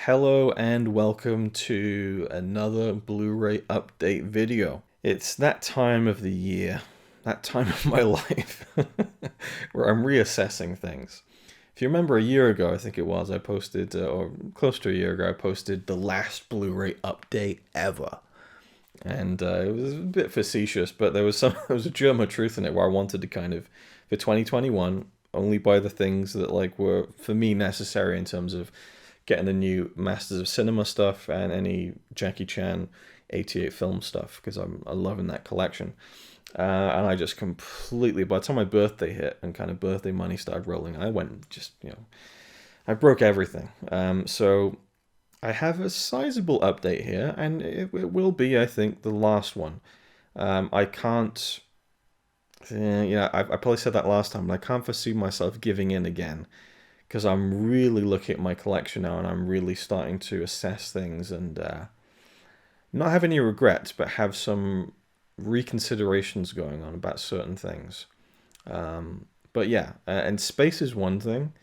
Hello and welcome to another Blu-ray update video. It's that time of the year, that time of my life, where I'm reassessing things. If you remember a year ago, I think it was, I posted, or close to a year ago, I posted the last Blu-ray update ever. And it was a bit facetious, but there was there was a germ of truth in it where I wanted to kind of, for 2021, only buy the things that were, for me, necessary in terms of getting the new Masters of Cinema stuff and any Jackie Chan 88 film stuff, because I'm loving that collection. And I just completely, by the time my birthday hit and kind of birthday money started rolling, I went and just, I broke everything. So I have a sizable update here, and it will be, I think, the last one. I can't, I probably said that last time, but I can't foresee myself giving in again, because I'm really looking at my collection now, and I'm really starting to assess things and not have any regrets, but have some reconsiderations going on about certain things. But yeah, and space is one thing.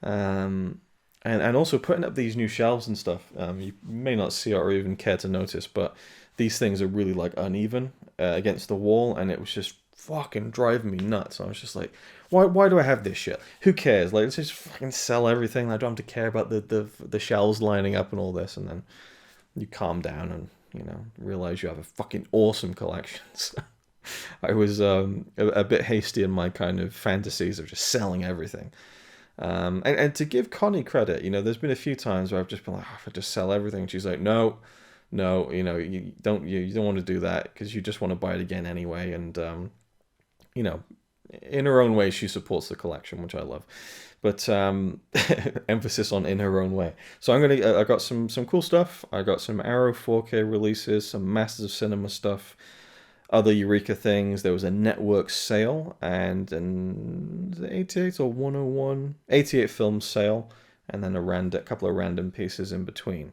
And also putting up these new shelves and stuff. You may not see it or even care to notice, but these things are really uneven against the wall, and it was just fucking driving me nuts. I was just like, why do I have this shit? Who cares? Let's just fucking sell everything. I don't have to care about the shelves lining up and all this. And then you calm down and realize you have a fucking awesome collection. I was a bit hasty in my kind of fantasies of just selling everything. And to give Connie credit, there's been a few times where I've just been like, if I just sell everything, she's like, no, you don't want to do that, because you just want to buy it again anyway. And in her own way, she supports the collection, which I love. But emphasis on in her own way. So I got some cool stuff. I got some Arrow 4K releases, some Masters of Cinema stuff, other Eureka things. There was a network sale and an 88 or 101 88 film sale, and then a couple of random pieces in between.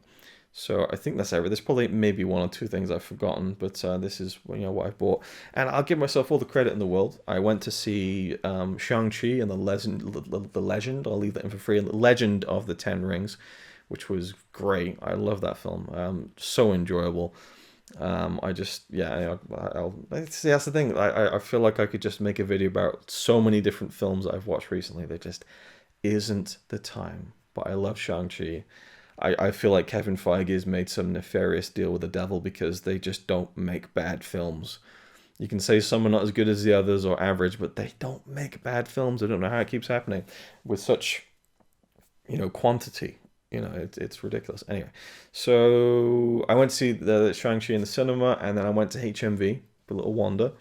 So I think that's everything. There's probably maybe one or two things I've forgotten, but this is what I bought, and I'll give myself all the credit in the world. I went to see Shang-Chi and the Legend. I'll leave that in for free. The Legend of the Ten Rings, which was great. I love that film. So enjoyable. That's the thing. I feel like I could just make a video about so many different films that I've watched recently. There just isn't the time. But I love Shang-Chi. I feel like Kevin Feige has made some nefarious deal with the devil, because they just don't make bad films. You can say some are not as good as the others or average, but they don't make bad films. I don't know how it keeps happening with such, quantity. It's ridiculous. Anyway, so I went to see the Shang-Chi in the cinema, and then I went to HMV for a little wander.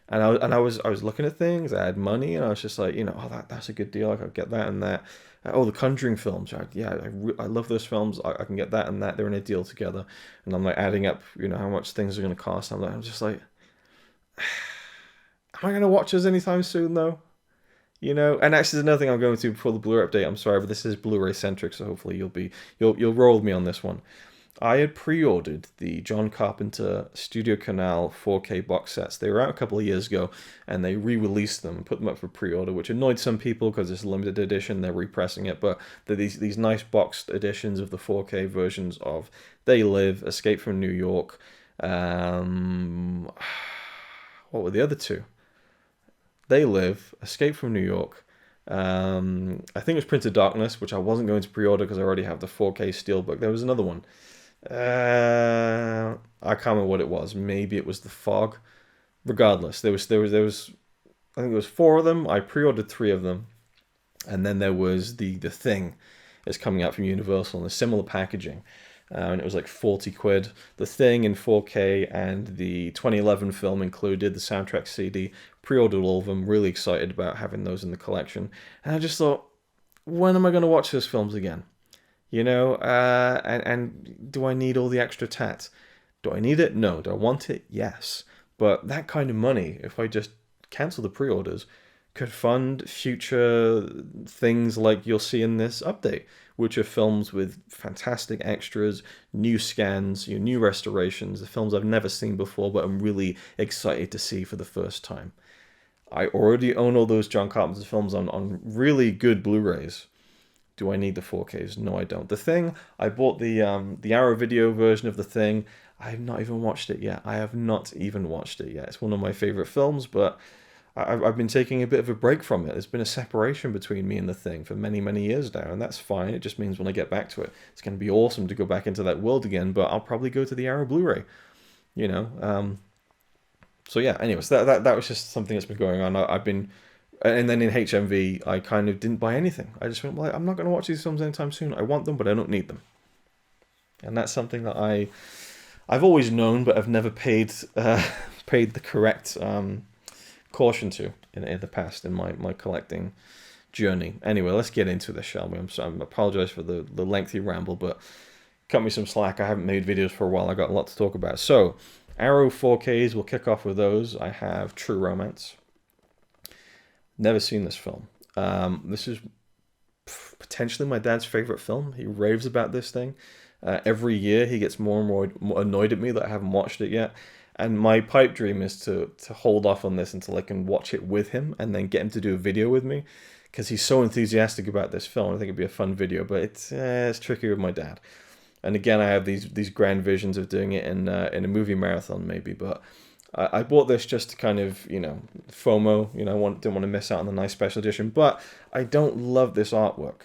And I was looking at things. I had money, and I was just like, that's a good deal. I could get that and that. The Conjuring films. I love those films. I can get that and that. They're in a deal together, and I'm adding up, how much things are going to cost. I'm just like, am I going to watch this anytime soon though? And actually, there's another thing I'm going to before the Blu-ray update. I'm sorry, but this is Blu-ray centric, so hopefully you'll roll with me on this one. I had pre-ordered the John Carpenter Studio Canal 4K box sets. They were out a couple of years ago, and they re-released them and put them up for pre-order, which annoyed some people because it's a limited edition. They're repressing it, but they're these nice boxed editions of the 4K versions of They Live, Escape from New York. What were the other two? They Live, Escape from New York. I think it was Prince of Darkness, which I wasn't going to pre-order because I already have the 4K Steelbook. There was another one. I can't remember what it was. Maybe it was The Fog. Regardless, there was I think it was 4 of them. I pre-ordered 3 of them, and then there was the Thing is coming out from Universal in a similar packaging, and it was like 40 quid. The Thing in 4K and the 2011 film included, the soundtrack CD. Pre-ordered all of them. Really excited about having those in the collection, and I just thought, when am I going to watch those films again? And do I need all the extra tat? Do I need it? No. Do I want it? Yes. But that kind of money, if I just cancel the pre-orders, could fund future things like you'll see in this update, which are films with fantastic extras, new scans, new restorations, the films I've never seen before, but I'm really excited to see for the first time. I already own all those John Carpenter films on really good Blu-rays. Do I need the 4Ks? No, I don't. The Thing, I bought the Arrow Video version of The Thing. I have not even watched it yet. I have not even watched it yet. It's one of my favorite films, but I've been taking a bit of a break from it. There's been a separation between me and The Thing for many, many years now, and that's fine. It just means when I get back to it, it's going to be awesome to go back into that world again, but I'll probably go to the Arrow Blu-ray, you know. So yeah, anyways, that was just something that's been going on. I've been... And then in HMV, I kind of didn't buy anything. I just went, well, I'm not going to watch these films anytime soon. I want them, but I don't need them. And that's something that I've always known, but I've never paid paid the correct caution to in the past in my collecting journey. Anyway, let's get into this, shall we? I apologize for the lengthy ramble, but cut me some slack. I haven't made videos for a while. I got a lot to talk about. So, Arrow 4Ks, we'll kick off with those. I have True Romance. Never seen this film. This is potentially my dad's favorite film. He raves about this thing. Every year he gets more and more annoyed at me that I haven't watched it yet. And my pipe dream is to hold off on this until I can watch it with him and then get him to do a video with me, because he's so enthusiastic about this film. I think it'd be a fun video, but it's tricky with my dad. And again, I have these grand visions of doing it in a movie marathon maybe, but I bought this just to kind of, FOMO, didn't want to miss out on the nice special edition, but I don't love this artwork.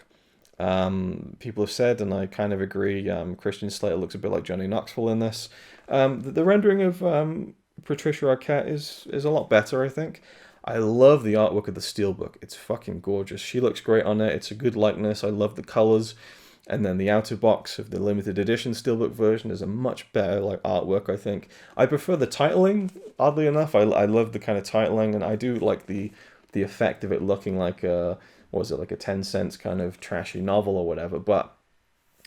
People have said, and I kind of agree, Christian Slater looks a bit like Johnny Knoxville in this. The rendering of Patricia Arquette is a lot better, I think. I love the artwork of the Steelbook. It's fucking gorgeous. She looks great on it. It's a good likeness. I love the colors. And then the outer box of the limited edition Steelbook version is a much better artwork, I think. I prefer the titling, oddly enough. I love the kind of titling, and I do like the effect of it looking like a 10 cents kind of trashy novel or whatever. But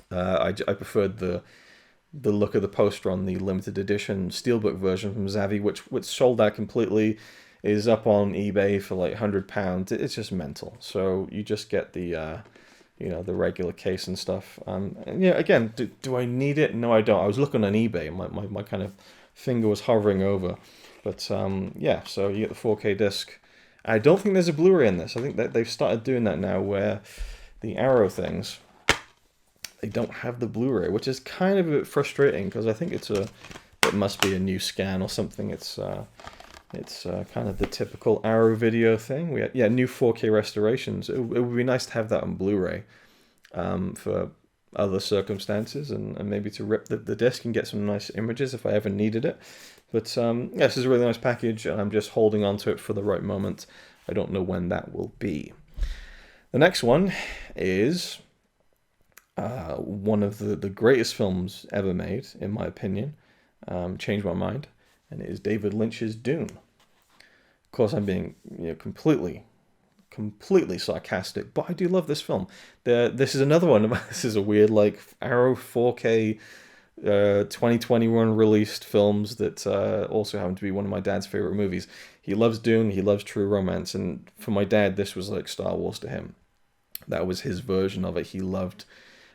I preferred the look of the poster on the limited edition Steelbook version from Zavvi, which sold out completely, is up on eBay for like £100. It's just mental. So you just get the the regular case and stuff. And again, do I need it? No, I don't. I was looking on eBay, and my kind of finger was hovering over. But so you get the 4K disc. I don't think there's a Blu-ray in this. I think that they've started doing that now, where the Arrow things, they don't have the Blu-ray, which is kind of a bit frustrating, because I think it must be a new scan or something. It's kind of the typical Arrow video thing. We had, new 4K restorations. It would be nice to have that on Blu-ray for other circumstances, and maybe to rip the disc and get some nice images if I ever needed it. But this is a really nice package, and I'm just holding on to it for the right moment. I don't know when that will be. The next one is one of the greatest films ever made, in my opinion. Changed my mind. And it is David Lynch's Dune. Of course, I'm being completely sarcastic, but I do love this film. This is another one. This is a weird Arrow 4K 2021 released films that also happen to be one of my dad's favorite movies. He loves Dune. He loves True Romance, and for my dad, this was like Star Wars to him. That was his version of it. He loved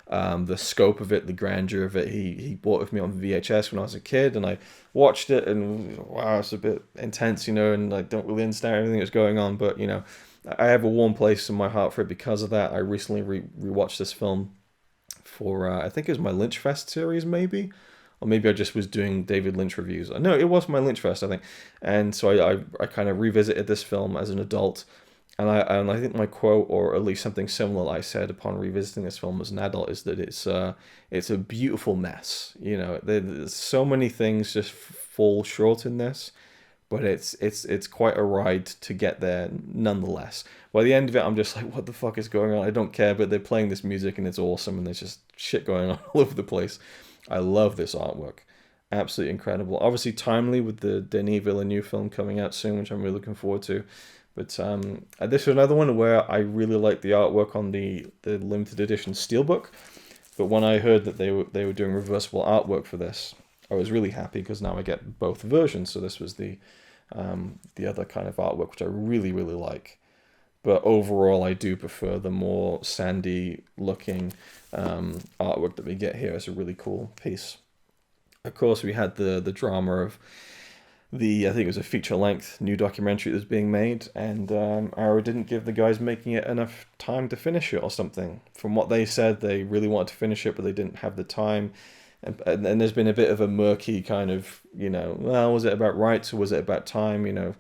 the scope of it, the grandeur of it. He bought it with me on VHS when I was a kid, and I watched it, and wow, it's a bit intense, and I don't really understand everything that's going on, but I have a warm place in my heart for it because of that. I recently rewatched this film for I think it was my Lynch Fest series, maybe, or maybe I just was doing David Lynch reviews. No, it was my Lynch Fest, I think, and so I kind of revisited this film as an adult. And I think my quote, or at least something similar I said upon revisiting this film as an adult, is that it's a beautiful mess. There's so many things just fall short in this, but it's quite a ride to get there nonetheless. By the end of it, I'm just like, what the fuck is going on? I don't care, but they're playing this music and it's awesome, and there's just shit going on all over the place. I love this artwork. Absolutely incredible. Obviously timely with the Denis Villeneuve film coming out soon, which I'm really looking forward to. But this is another one where I really like the artwork on the limited edition Steelbook. But when I heard that they were doing reversible artwork for this, I was really happy, because now I get both versions. So this was the other kind of artwork, which I really, really like. But overall, I do prefer the more sandy looking artwork that we get here. It's a really cool piece. Of course, we had the drama of I think it was a feature-length new documentary that was being made, and Arrow didn't give the guys making it enough time to finish it or something. From what they said, they really wanted to finish it, but they didn't have the time. And there's been a bit of a murky kind of, well, was it about rights or was it about time?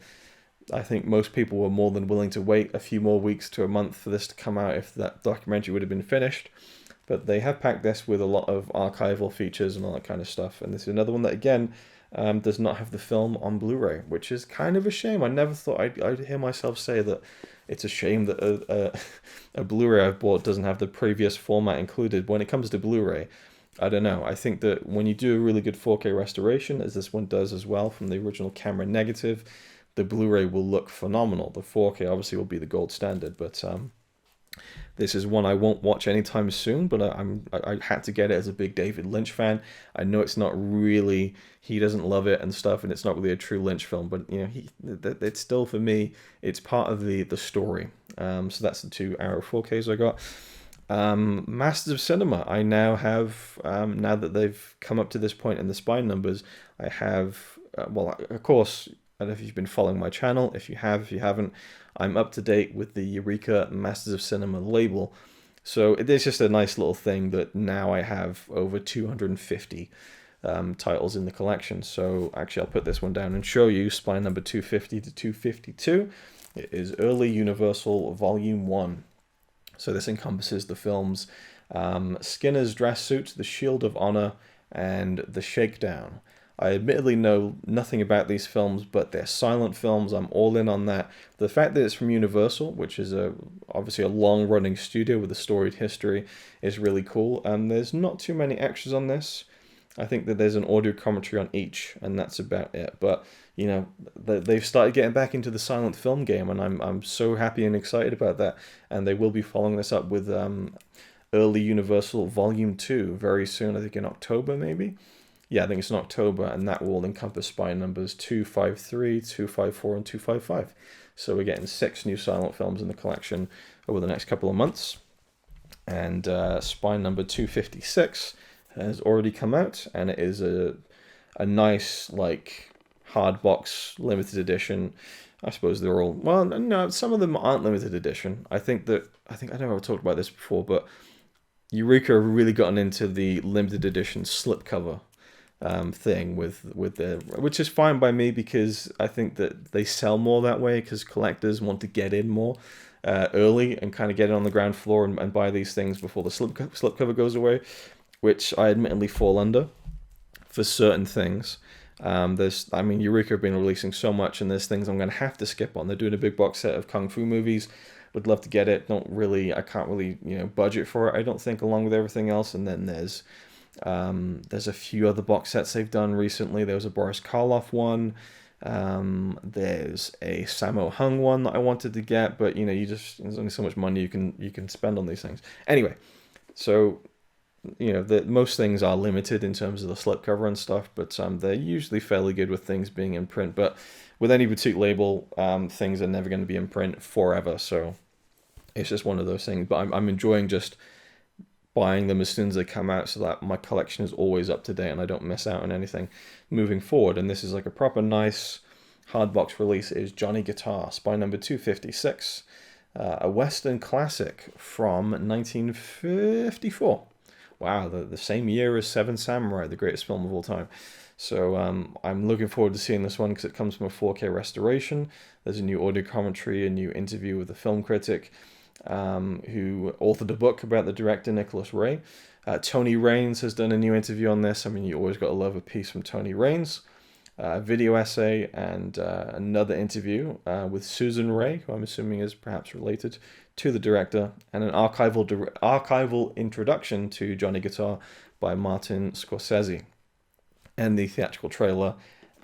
I think most people were more than willing to wait a few more weeks to a month for this to come out if that documentary would have been finished. But they have packed this with a lot of archival features and all that kind of stuff. And this is another one that, again, does not have the film on Blu-ray, which is kind of a shame. I never thought I'd hear myself say that it's a shame that a Blu-ray I've bought doesn't have the previous format included. When it comes to Blu-ray, I don't know. I think that when you do a really good 4K restoration, as this one does as well from the original camera negative, the Blu-ray will look phenomenal. The 4K obviously will be the gold standard, but this is one I won't watch anytime soon, but I had to get it as a big David Lynch fan. I know it's not really, he doesn't love it and stuff, and it's not really a true Lynch film, but it's still, for me, it's part of the story. So that's the two Arrow 4Ks I got. Masters of Cinema, I now have, now that they've come up to this point in the spine numbers, I have, well, of course, I don't know if you've been following my channel. If you haven't, I'm up to date with the Eureka Masters of Cinema label. So it is just a nice little thing that now I have over 250 titles in the collection. So actually I'll put this one down and show you spine number 250 to 252. It is Early Universal Volume 1. So this encompasses the films Skinner's Dress Suit, The Shield of Honor, and The Shakedown. I admittedly know nothing about these films, but they're silent films. I'm all in on that. The fact that it's from Universal, which is obviously a long-running studio with a storied history, is really cool. And there's not too many extras on this. I think that there's an audio commentary on each, and that's about it. But they've started getting back into the silent film game, and I'm so happy and excited about that. And they will be following this up with Early Universal Volume 2 very soon. I think in October, maybe. Yeah, I think it's in October, and that will encompass spine numbers 253, 254, and 255. So we're getting 6 new silent films in the collection over the next couple of months. And spine number 256 has already come out, and it is a nice, like, hard box limited edition. I suppose they're all, well, no, some of them aren't limited edition. I know I've talked about this before, but Eureka have really gotten into the limited edition slipcover thing with their, which is fine by me because I think that they sell more that way because collectors want to get in more early and kind of get it on the ground floor and buy these things before the slipcover goes away, which I admittedly fall under for certain things. Eureka have been releasing so much, and there's things I'm going to have to skip on. They're doing a big box set of Kung Fu movies. Would love to get it. I can't really, budget for it, I don't think, along with everything else. And then there's a few other box sets they've done recently. There was a Boris Karloff one. There's a Sammo Hung one that I wanted to get, but there's only so much money you can spend on these things. Anyway, so most things are limited in terms of the slipcover and stuff, but they're usually fairly good with things being in print. But with any boutique label, things are never going to be in print forever, so it's just one of those things. But I'm enjoying just buying them as soon as they come out so that my collection is always up to date and I don't miss out on anything moving forward. And this is like a proper nice hardbox release. It is Johnny Guitar, spine number 256, a Western classic from 1954. Wow, the same year as Seven Samurai, the greatest film of all time. So I'm looking forward to seeing this one because it comes from a 4K restoration. There's a new audio commentary, a new interview with the film critic, who authored a book about the director Nicholas Ray. Tony Raines has done a new interview on this. I mean, you always got to love a piece from Tony Raines. A video essay and another interview with Susan Ray, who I'm assuming is perhaps related to the director, and an archival introduction to Johnny Guitar by Martin Scorsese, and the theatrical trailer,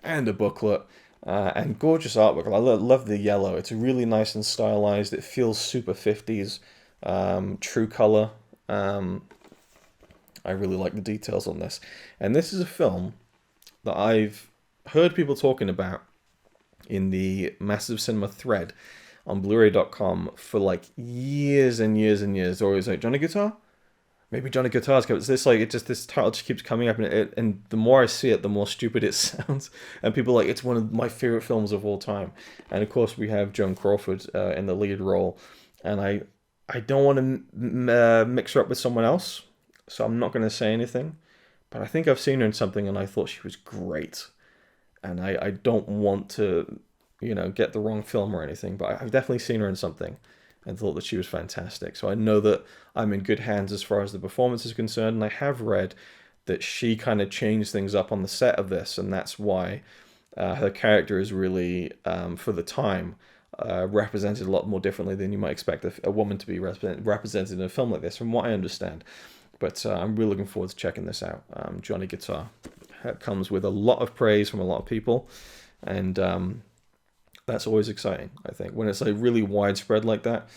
and a booklet. And gorgeous artwork. I love the yellow. It's really nice and stylized. It feels super 50s, true color. I really like the details on this. And this is a film that I've heard people talking about in the Masters of Cinema thread on Blu-ray.com for like years and years and years. They're always like, Johnny Guitar? maybe Johnny Guitar's cover. It's this like it just this title just keeps coming up, and the more I see it, the more stupid it sounds. And people are like, it's one of my favorite films of all time. And of course, we have Joan Crawford in the lead role, and I don't want to mix her up with someone else, so I'm not going to say anything. But I think I've seen her in something, and I thought she was great. And I don't want to, get the wrong film or anything, but I've definitely seen her in something and thought that she was fantastic. So I know that I'm in good hands as far as the performance is concerned, and I have read that she kind of changed things up on the set of this, and that's why her character is really, for the time, represented a lot more differently than you might expect a woman to be represented in a film like this, from what I understand. But I'm really looking forward to checking this out. Johnny Guitar comes with a lot of praise from a lot of people, and that's always exciting, I think. When it's like really widespread like that,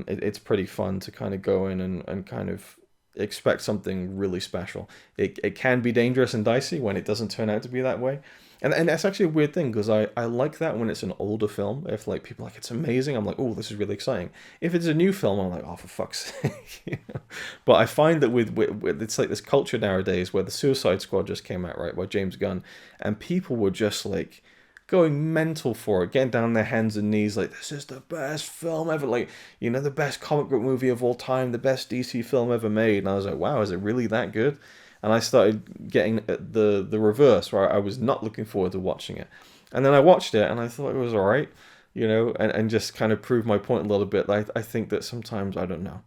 it's pretty fun to kind of go in and kind of expect something really special. It can be dangerous and dicey when it doesn't turn out to be that way. And that's actually a weird thing, because I like that when it's an older film. If like people are like, it's amazing, I'm like, oh, this is really exciting. If it's a new film, I'm like, oh, for fuck's sake. But I find that with it's like this culture nowadays where the Suicide Squad just came out, right, by James Gunn, and people were just like going mental for it, getting down on their hands and knees like, this is the best film ever, like, the best comic book movie of all time, the best DC film ever made. And I was like, wow, is it really that good? And I started getting the reverse, where I was not looking forward to watching it. And then I watched it, and I thought it was all right, and just kind of proved my point a little bit. I think that sometimes, I don't know,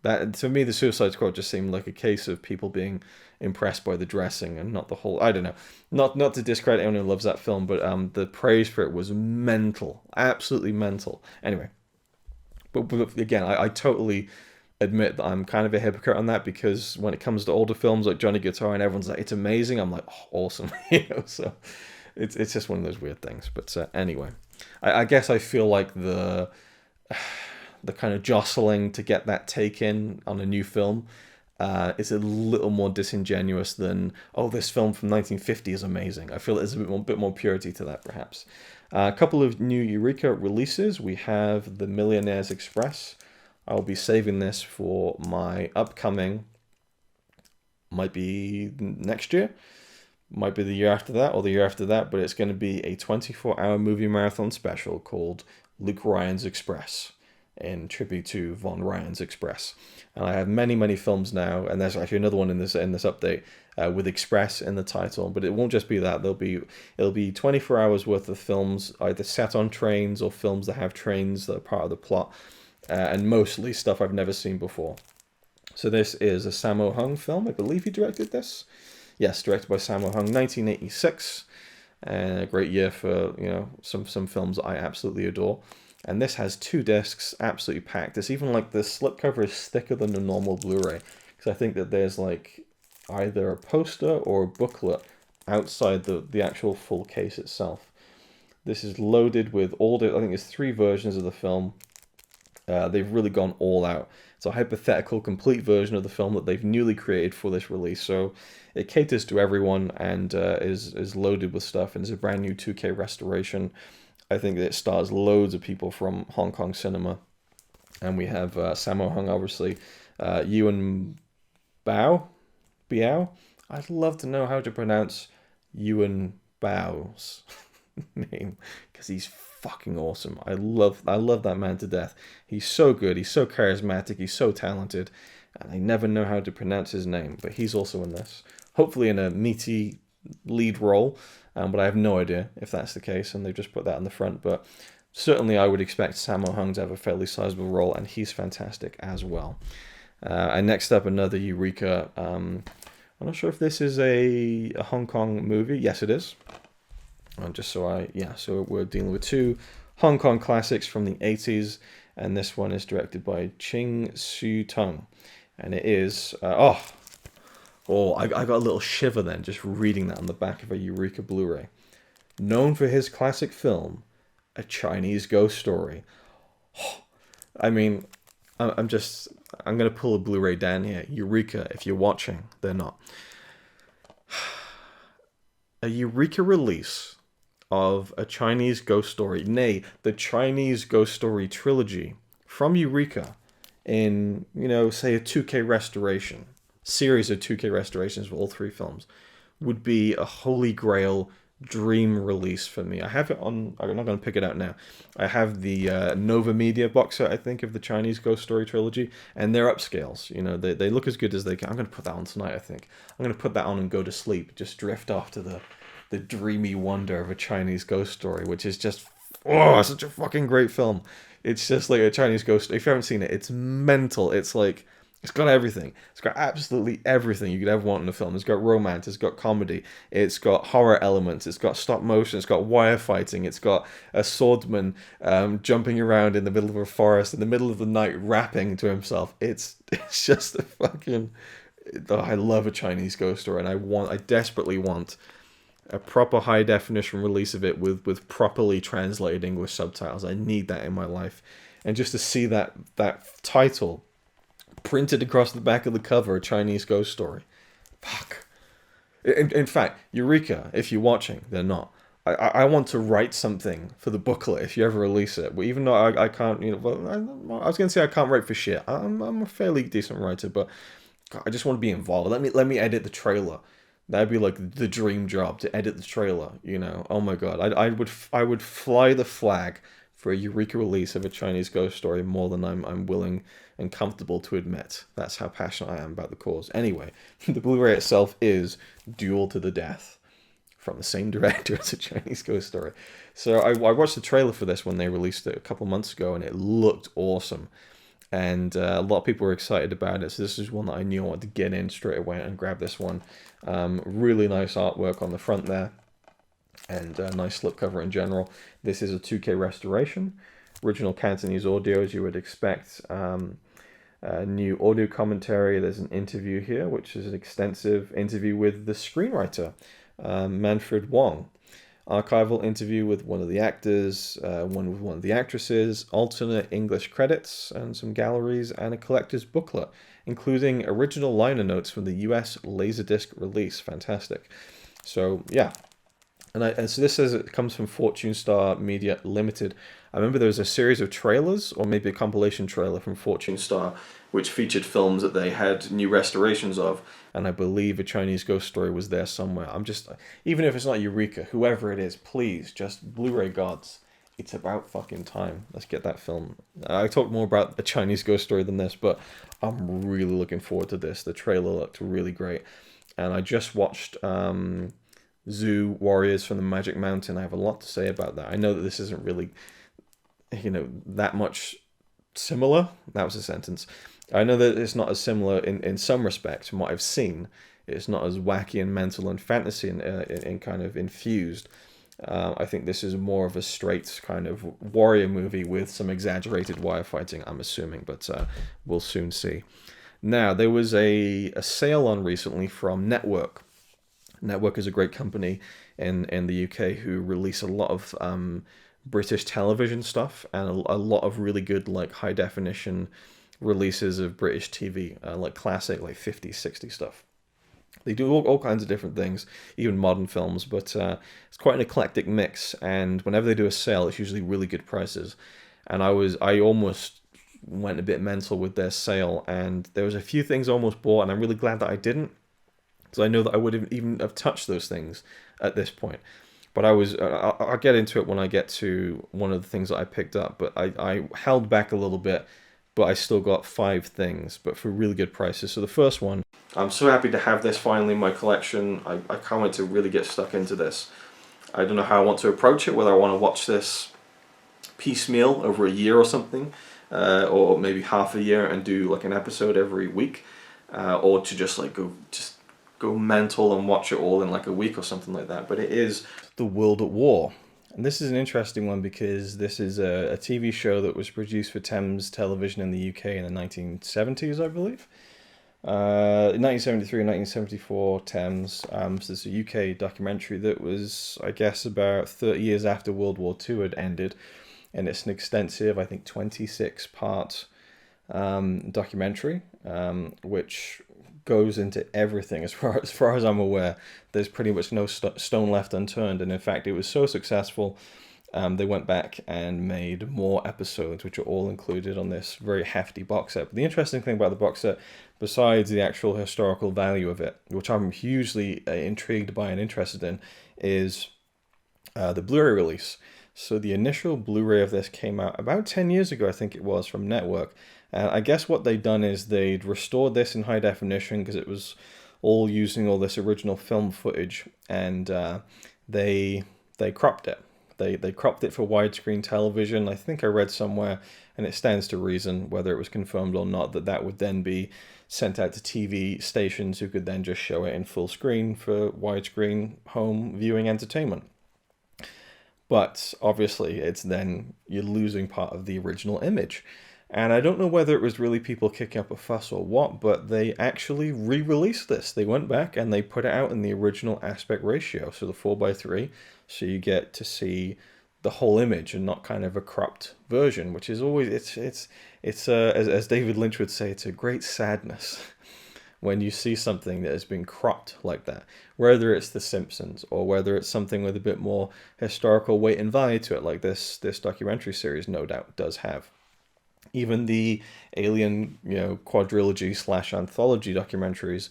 that to me, the Suicide Squad just seemed like a case of people being impressed by the dressing and not the whole, I don't know, not to discredit anyone who loves that film, but the praise for it was mental, absolutely mental. Anyway, but again, I totally admit that I'm kind of a hypocrite on that, because when it comes to older films like Johnny Guitar and everyone's like, it's amazing, I'm like, oh, awesome. So it's just one of those weird things. But anyway, I guess I feel like the kind of jostling to get that take in on a new film is a little more disingenuous than, oh, this film from 1950 is amazing. I feel there's a bit more purity to that, perhaps. A couple of new Eureka releases. We have the Millionaires Express. I'll be saving this for my upcoming, might be next year, might be the year after that, or the year after that, but it's going to be a 24-hour movie marathon special called Luke Ryan's Express, in tribute to Von Ryan's Express. And I have many, many films now, and there's actually another one in this update with Express in the title, but it won't just be that. It'll be 24 hours worth of films, either set on trains or films that have trains that are part of the plot. And mostly stuff I've never seen before. So this is a Sammo Hung film. I believe he directed this. Yes, directed by Sammo Hung, 1986. And a great year for, some films that I absolutely adore. And this has 2 discs, absolutely packed. It's even like the slipcover is thicker than the normal Blu-ray. Because I think that there's like either a poster or a booklet outside the actual full case itself. This is loaded with I think there's 3 versions of the film. They've really gone all out. It's a hypothetical, complete version of the film that they've newly created for this release. So it caters to everyone and is loaded with stuff, and is a brand new 2K restoration. I think that it stars loads of people from Hong Kong cinema. And we have Sammo Hung, obviously. Yuan Biao? I'd love to know how to pronounce Yuan Bao's name, because he's fucking awesome. I love that man to death. He's so good, he's so charismatic, he's so talented, and I never know how to pronounce his name, but he's also in this. Hopefully in a meaty lead role, but I have no idea if that's the case, and they've just put that on the front. But certainly I would expect Sammo Hung to have a fairly sizable role, and he's fantastic as well. And next up, another Eureka. I'm not sure if this is a Hong Kong movie. Yes, it is. So we're dealing with 2 Hong Kong classics from the 80s, and this one is directed by Ching Su Tung, and it is I got a little shiver then just reading that on the back of a Eureka Blu-ray. Known for his classic film, A Chinese Ghost Story. I mean, I'm gonna pull a Blu-ray down here. Eureka, if you're watching, they're not. A Eureka release of A Chinese Ghost Story, nay, the Chinese Ghost Story trilogy from Eureka, in, say a 2K restoration, series of 2K restorations for all three films, would be a holy grail dream release for me. I have it on, I'm not going to pick it out now. I have the Nova Media box set, I think, of the Chinese Ghost Story trilogy, and they're upscales. They look as good as they can. I'm going to put that on tonight, I think. I'm going to put that on and go to sleep, just drift off to the dreamy wonder of a Chinese ghost story, which is just, such a fucking great film. It's just like a Chinese ghost. If you haven't seen it, it's mental. It's like, it's got everything. It's got absolutely everything you could ever want in a film. It's got romance. It's got comedy. It's got horror elements. It's got stop motion. It's got wire fighting. It's got a swordsman jumping around in the middle of a forest in the middle of the night, rapping to himself. It's just a fucking. I love a Chinese ghost story, and I desperately want a proper high definition release of it with properly translated English subtitles. I need that in my life, and just to see that title printed across the back of the cover, a Chinese ghost story. Fuck. In fact, Eureka, if you're watching, they're not. I want to write something for the booklet if you ever release it. But even though I can't, I was going to say I can't write for shit. I'm a fairly decent writer, but God, I just want to be involved. Let me edit the trailer. That'd be like the dream job, to edit the trailer. Oh my God, I would fly the flag for a Eureka release of a Chinese ghost story more than I'm willing and comfortable to admit. That's how passionate I am about the cause. Anyway, the Blu-ray itself is Duel to the Death, from the same director as a Chinese ghost story. So I watched the trailer for this when they released it a couple months ago, and it looked awesome. And a lot of people were excited about it. So this is one that I knew I wanted to get in straight away and grab this one. Really nice artwork on the front there, and a nice slipcover in general. This is a 2K restoration. Original Cantonese audio, as you would expect. New audio commentary. There's an interview here, which is an extensive interview with the screenwriter, Manfred Wong. Archival interview with one of the actors, one with one of the actresses, alternate English credits, and some galleries, and a collector's booklet, including original liner notes from the US Laserdisc release. Fantastic. So, yeah. And so this says it comes from Fortune Star Media Limited. I remember there was a series of trailers, or maybe a compilation trailer from Fortune Star, which featured films that they had new restorations of, and I believe a Chinese ghost story was there somewhere. Even if it's not Eureka, whoever it is, please, just Blu-ray gods, it's about fucking time. Let's get that film. I talked more about a Chinese ghost story than this, but I'm really looking forward to this. The trailer looked really great, and I just watched Zoo Warriors from the Magic Mountain. I have a lot to say about that. I know that this isn't really, that much similar. That was a sentence. I know that it's not as similar in some respects from what I've seen. It's not as wacky and mental and fantasy and kind of infused. I think this is more of a straight kind of warrior movie with some exaggerated wire fighting, I'm assuming, but we'll soon see. Now, there was a sale on recently from Network. Network is a great company in the UK who release a lot of British television stuff and a lot of really good like high definition releases of British TV, like classic like 50s, 60s stuff. They do all kinds of different things, even modern films, but it's quite an eclectic mix, and whenever they do a sale, it's usually really good prices. And I almost went a bit mental with their sale, and there was a few things I almost bought, and I'm really glad that I didn't, because I know that I wouldn't even have touched those things at this point. But I'll get into it when I get to one of the things that I picked up, but I held back a little bit, but I still got 5 things, but for really good prices. So the first one, I'm so happy to have this finally in my collection. I can't wait to really get stuck into this. I don't know how I want to approach it, whether I want to watch this piecemeal over a year or something, or maybe half a year and do like an episode every week, or to just like go mental and watch it all in like a week or something like that. But it is The World at War. And this is an interesting one because this is a TV show that was produced for Thames Television in the UK in the 1970s, I believe. 1973 and 1974, Thames. So it's a UK documentary that was, I guess, about 30 years after World War II had ended. And it's an extensive, I think, 26-part documentary, which goes into everything as far as I'm aware. There's pretty much no stone left unturned, and in fact it was so successful they went back and made more episodes, which are all included on this very hefty box set. But the interesting thing about the box set, besides the actual historical value of it, which I'm hugely intrigued by and interested in, is the Blu-ray release. So the initial Blu-ray of this came out about 10 years ago, I think it was, from Network. I guess what they'd done is they'd restored this in high definition because it was all using all this original film footage, and they cropped it. They cropped it for widescreen television. I think I read somewhere, and it stands to reason, whether it was confirmed or not, that that would then be sent out to TV stations who could then just show it in full screen for widescreen home viewing entertainment. But obviously, it's then you're losing part of the original image. And I don't know whether it was really people kicking up a fuss or what, but they actually re-released this. They went back and they put it out in the original aspect ratio, so the 4:3, so you get to see the whole image and not kind of a cropped version, which is always, it's as David Lynch would say, it's a great sadness when you see something that has been cropped like that, whether it's The Simpsons or whether it's something with a bit more historical weight and value to it, like this documentary series no doubt does have. Even the Alien, quadrilogy / anthology documentaries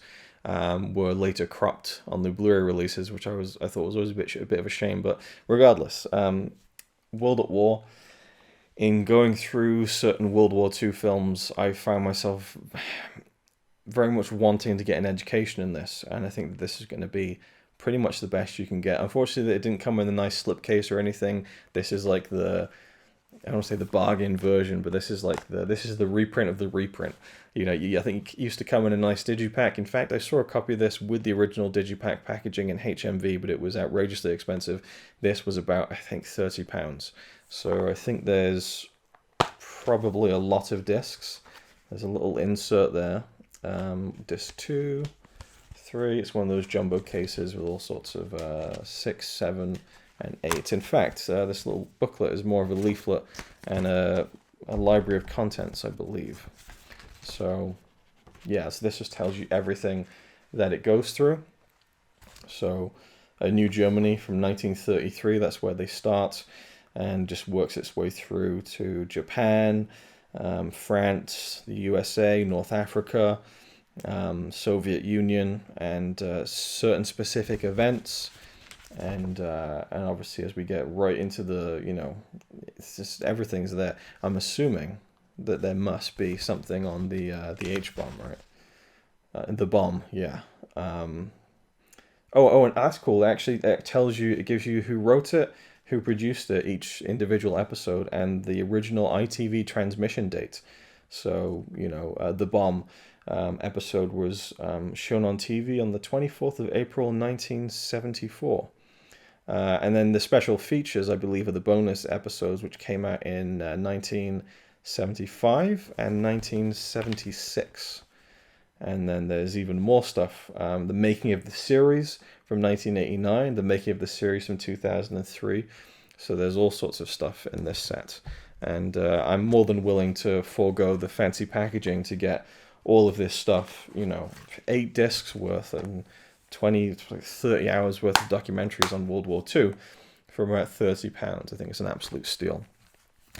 were later cropped on the Blu-ray releases, which I thought was always a bit of a shame. But regardless, World at War. In going through certain World War II films, I found myself very much wanting to get an education in this, and I think that this is going to be pretty much the best you can get. Unfortunately, it didn't come in a nice slipcase or anything. This is like I don't want to say the bargain version, but this is the reprint of the reprint. I think it used to come in a nice digipack. In fact, I saw a copy of this with the original digipack packaging in HMV, but it was outrageously expensive. This was about, I think, £30. So I think there's probably a lot of discs. There's a little insert there. Disc 2, 3. It's one of those jumbo cases with all sorts of 6, 7, and 8. In fact, this little booklet is more of a leaflet and a library of contents, I believe. So, yeah, so this just tells you everything that it goes through. So, New Germany from 1933, that's where they start, and just works its way through to Japan, France, the USA, North Africa, Soviet Union, and certain specific events. And obviously, as we get right into it's just everything's there. I'm assuming that there must be something on the H-bomb, right? The bomb, yeah. And that's cool. Actually, it gives you who wrote it, who produced it, each individual episode, and the original ITV transmission date. So, the bomb episode was shown on TV on the 24th of April, 1974. And then the special features, I believe, are the bonus episodes, which came out in 1975 and 1976. And then there's even more stuff. The making of the series from 1989, the making of the series from 2003. So there's all sorts of stuff in this set. And I'm more than willing to forego the fancy packaging to get all of this stuff, 8 discs worth and 20, 30 hours worth of documentaries on World War II for about £30. I think it's an absolute steal.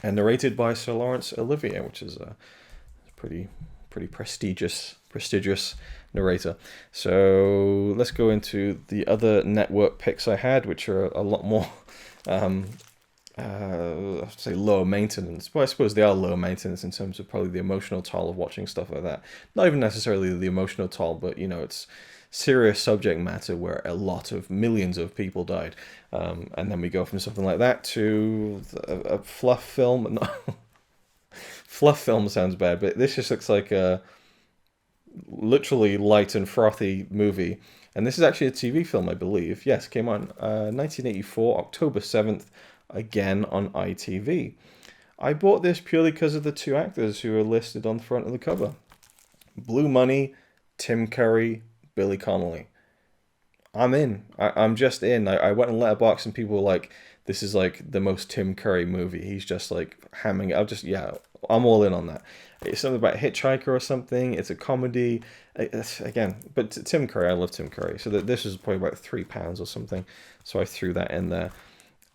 And narrated by Sir Laurence Olivier, which is a pretty prestigious narrator. So let's go into the other network picks I had, which are a lot more I'd say lower maintenance. Well, I suppose they are lower maintenance in terms of probably the emotional toll of watching stuff like that. Not even necessarily the emotional toll, but it's serious subject matter where a lot of millions of people died. And then we go from something like that to a fluff film. Fluff film sounds bad, but this just looks like a literally light and frothy movie. And this is actually a TV film, I believe. Yes, came on 1984, October 7th, again on ITV. I bought this purely because of the 2 actors who are listed on the front of the cover. Blue Money, Tim Curry, Billy Connolly. I'm in. I'm just in. I went on Letterboxd and people were like, this is like the most Tim Curry movie. He's just like hamming it. I'm all in on that. It's something about a hitchhiker or something. It's a comedy. But Tim Curry, I love Tim Curry. So this was probably about £3 or something. So I threw that in there.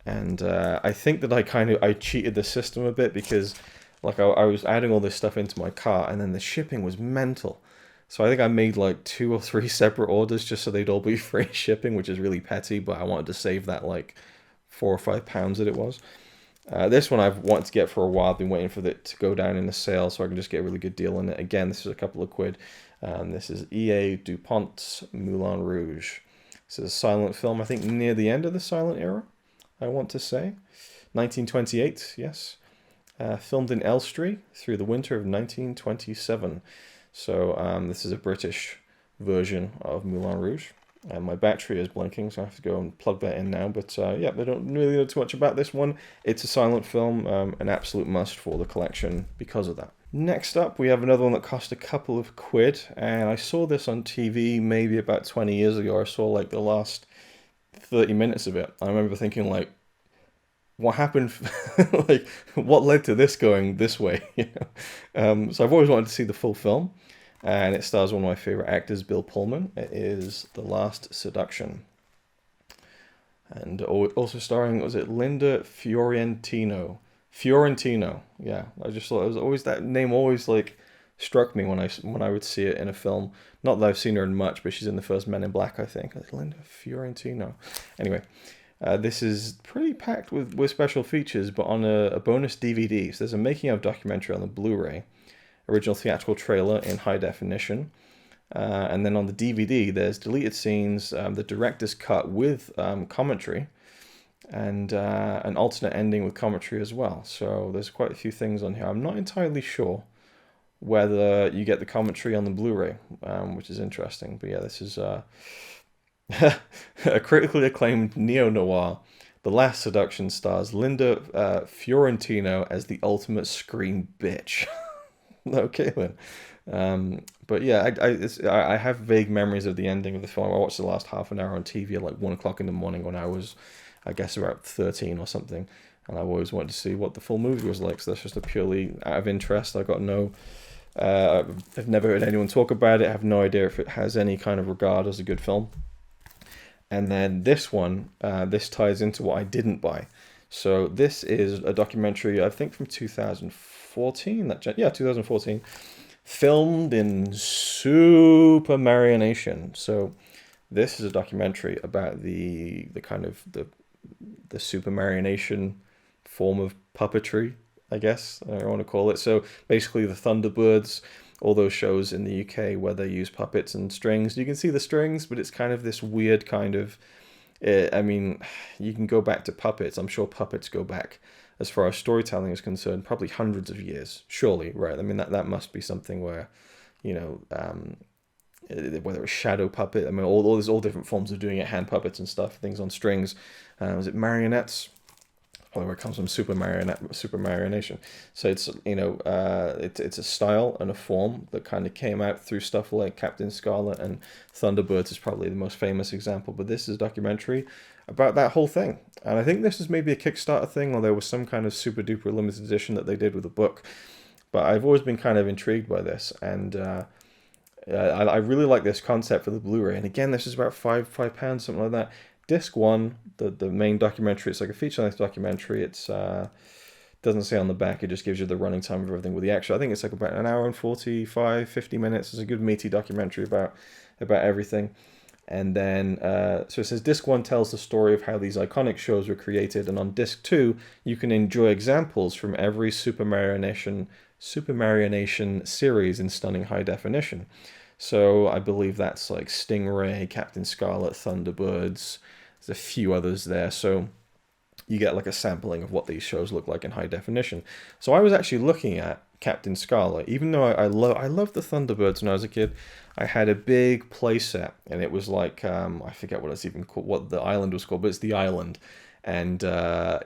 And I think that I cheated the system a bit, because like I was adding all this stuff into my cart, and then the shipping was mental. So I think I made like 2 or 3 separate orders just so they'd all be free shipping, which is really petty, but I wanted to save that like £4 or £5 that it was. This one I've wanted to get for a while. I've been waiting for it to go down in the sale so I can just get a really good deal on it. Again, this is a couple of quid. This is EA Dupont's Moulin Rouge. This is a silent film, I think near the end of the silent era, I want to say. 1928, yes. Filmed in Elstree through the winter of 1927. So this is a British version of Moulin Rouge. And my battery is blinking, so I have to go and plug that in now. But yeah, they don't really know too much about this one. It's a silent film, an absolute must for the collection because of that. Next up, we have another one that cost a couple of quid. And I saw this on TV maybe about 20 years ago. I saw like the last 30 minutes of it. I remember thinking like, what happened? Like, what led to this going this way? So I've always wanted to see the full film, and it stars one of my favorite actors, Bill Pullman. It is The Last Seduction, and also starring, was it Linda Fiorentino? Fiorentino, yeah. I just thought it was always, that name always like struck me when I would see it in a film. Not that I've seen her in much, but she's in the first Men in Black, I think. Linda Fiorentino. Anyway. This is pretty packed with special features, but on a bonus DVD. So there's a making of documentary on the Blu-ray, original theatrical trailer in high definition, and then on the DVD there's deleted scenes, the director's cut with commentary, and an alternate ending with commentary as well. So there's quite a few things on here. I'm not entirely sure whether you get the commentary on the Blu-ray, which is interesting. But yeah, this is... a critically acclaimed neo-noir. The Last Seduction stars Linda Fiorentino as the ultimate scream bitch. Okay then. But yeah, I have vague memories of the ending of the film. I watched the last half an hour on TV at like 1 o'clock in the morning when I was, I guess, about 13 or something. And I always wanted to see what the full movie was like. So that's just a purely out of interest. I got no... I've never heard anyone talk about it. I have no idea if it has any kind of regard as a good film. And then this one, this ties into what I didn't buy. So this is a documentary, I think from 2014. 2014. Filmed in super marionation. So this is a documentary about the kind of the super marionation form of puppetry, I guess I want to call it. So basically the Thunderbirds, all those shows in the UK where they use puppets and strings. You can see the strings, but it's kind of this weird kind of... I mean, you can go back to puppets. I'm sure puppets go back, as far as storytelling is concerned, probably hundreds of years, surely, right? I mean, that must be something where, whether it's shadow puppet, I mean, there's all different forms of doing it, hand puppets and stuff, things on strings. Was it marionettes? Where it comes from super marionation. So it's it's a style and a form that kind of came out through stuff like Captain Scarlet, and Thunderbirds is probably the most famous example. But this is a documentary about that whole thing, and I think this is maybe a Kickstarter thing, or there was some kind of super duper limited edition that they did with a book. But I've always been kind of intrigued by this, and I really like this concept for the Blu-ray. And again, this is about £5, something like that. Disc 1, the main documentary, it's like a feature-length documentary. It's doesn't say on the back, it just gives you the running time of everything with the action. I think it's like about an hour and 50 minutes. It's a good meaty documentary about everything. And then, so it says Disc 1 tells the story of how these iconic shows were created, and on Disc 2, you can enjoy examples from every Super Marionation series in stunning high definition. So I believe that's like Stingray, Captain Scarlet, Thunderbirds. There's a few others there. So you get like a sampling of what these shows look like in high definition. So I was actually looking at Captain Scarlet, even though I loved the Thunderbirds when I was a kid. I had a big play set, and it was like I forget what it's even called, what the island was called, but it's the island. And I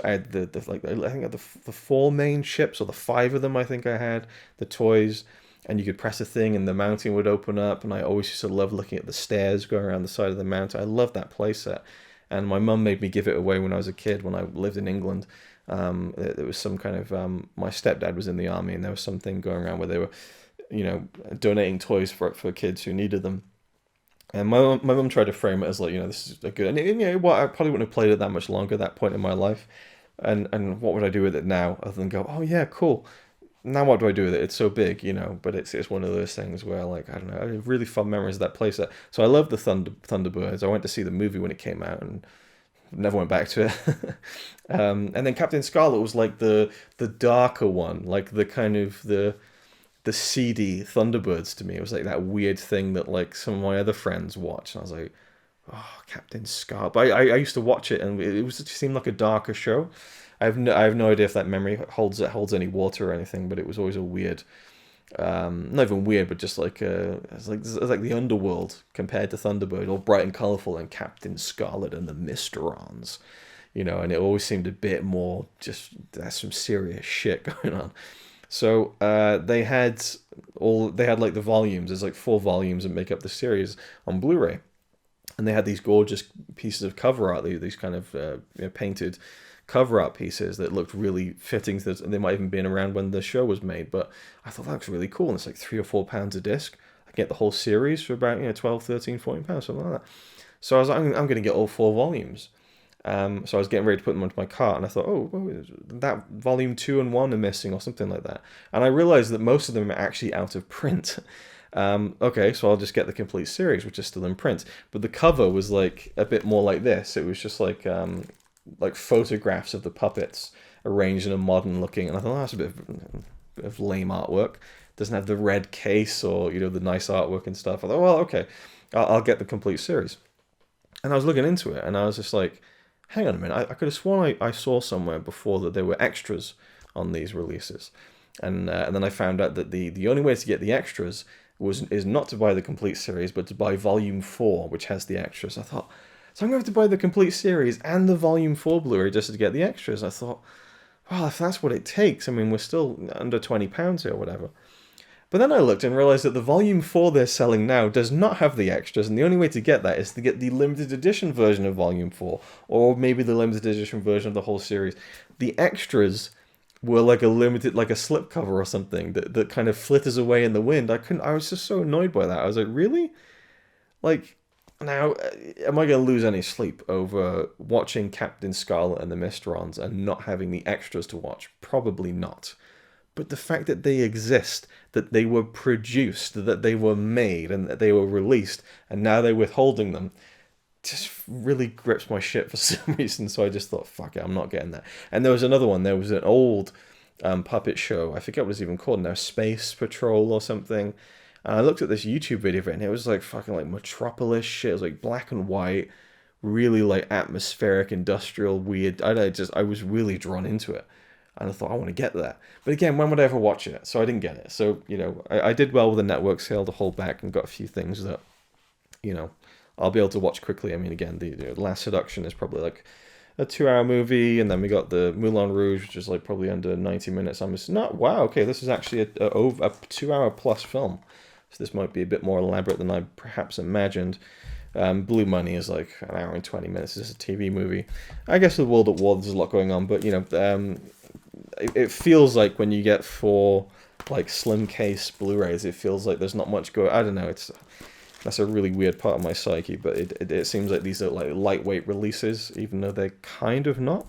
had the 4 main ships, or the 5 of them. I think I had the toys. And you could press a thing and the mountain would open up. And I always used to love looking at the stairs going around the side of the mountain. I loved that playset. And my mum made me give it away when I was a kid, when I lived in England. There was some kind of... my stepdad was in the army, and there was something going around where they were, donating toys for kids who needed them. And my mum tried to frame it as like, this is a good, and what, I probably wouldn't have played it that much longer at that point in my life, and what would I do with it now other than go, oh yeah, cool. Now what do I do with it? It's so big, but it's one of those things where, like, I don't know, I have really fond memories of that place. So I love the Thunderbirds. I went to see the movie when it came out and never went back to it. And then Captain Scarlet was like the darker one, like the kind of the seedy Thunderbirds to me. It was like that weird thing that like some of my other friends watched, and I was like, oh, Captain Scarlet. But I used to watch it, and it seemed like a darker show. I have no idea if that memory holds any water or anything, but it was always a weird, not even weird, but just like it's like the underworld compared to Thunderbird, all bright and colorful, and Captain Scarlet and the Mysterons, and it always seemed a bit more just there's some serious shit going on. So they had like the volumes. There's like 4 volumes that make up the series on Blu-ray, and they had these gorgeous pieces of cover art. These kind of painted cover art pieces that looked really fitting. They might even been around when the show was made, but I thought that was really cool. And it's like £3 or £4 a disc. I get the whole series for about 12, 13, £14, something like that. So I was like, I'm going to get all 4 volumes. So I was getting ready to put them onto my cart, and I thought, oh, that volume 2 and 1 are missing, or something like that. And I realized that most of them are actually out of print. Okay, so I'll just get the complete series, which is still in print. But the cover was like a bit more like this. It was just like photographs of the puppets arranged in a modern looking, and I thought, that's a bit of lame artwork. Doesn't have the red case or the nice artwork and stuff. I thought, well, okay, I'll get the complete series. And I was looking into it, and I was just like, hang on a minute, I could have sworn I saw somewhere before that there were extras on these releases. And then I found out that the only way to get the extras is not to buy the complete series, but to buy Volume 4, which has the extras. I thought, so I'm going to have to buy the complete series and the Volume 4 Blu-ray just to get the extras. I thought, well, if that's what it takes, I mean, we're still under £20 here or whatever. But then I looked and realized that the Volume 4 they're selling now does not have the extras, and the only way to get that is to get the limited edition version of Volume 4, or maybe the limited edition version of the whole series. The extras were like a slipcover or something that kind of flitters away in the wind. I was just so annoyed by that. I was like, really? Like, now, am I going to lose any sleep over watching Captain Scarlet and the Mysterons and not having the extras to watch? Probably not. But the fact that they exist, that they were produced, that they were made, and that they were released, and now they're withholding them, just really grips my shit for some reason. So I just thought, fuck it, I'm not getting that. And there was another one. There was an old puppet show. I forget what it's even called now. Space Patrol or something. And I looked at this YouTube video of it, and it was like fucking like Metropolis shit. It was like black and white, really like atmospheric, industrial, weird. I was really drawn into it. And I thought, I want to get that. But again, when would I ever watch it? So I didn't get it. So, I did well with the network sale to hold back and got a few things that, I'll be able to watch quickly. I mean, again, the Last Seduction is probably like a 2-hour movie. And then we got the Moulin Rouge, which is like probably under 90 minutes. I'm just not, wow, okay, this is actually a 2-hour plus film. So this might be a bit more elaborate than I perhaps imagined. Blue Money is like an hour and 20 minutes. It's a TV movie. I guess with World at War, there's a lot going on. But, it feels like when you get 4 like slim case Blu-rays, it feels like there's not much I don't know. That's a really weird part of my psyche, but it seems like these are like lightweight releases, even though they're kind of not.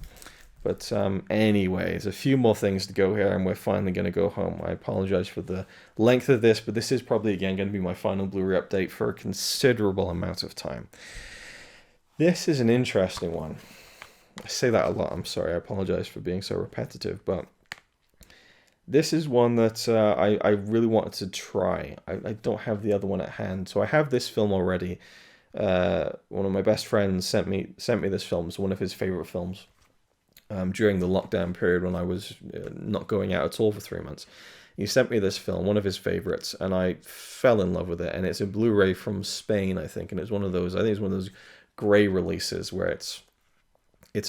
But anyway, there's a few more things to go here, and we're finally going to go home. I apologize for the length of this, but this is probably again going to be my final Blu-ray update for a considerable amount of time. This is an interesting one. I say that a lot, I'm sorry, I apologize for being so repetitive, but this is one that I really wanted to try. I don't have the other one at hand, so I have this film already. One of my best friends sent me this film. It's one of his favorite films during the lockdown period when I was not going out at all for 3 months. He sent me this film, one of his favorites, and I fell in love with it. And it's a Blu-ray from Spain, I think, and it's one of those gray releases where it's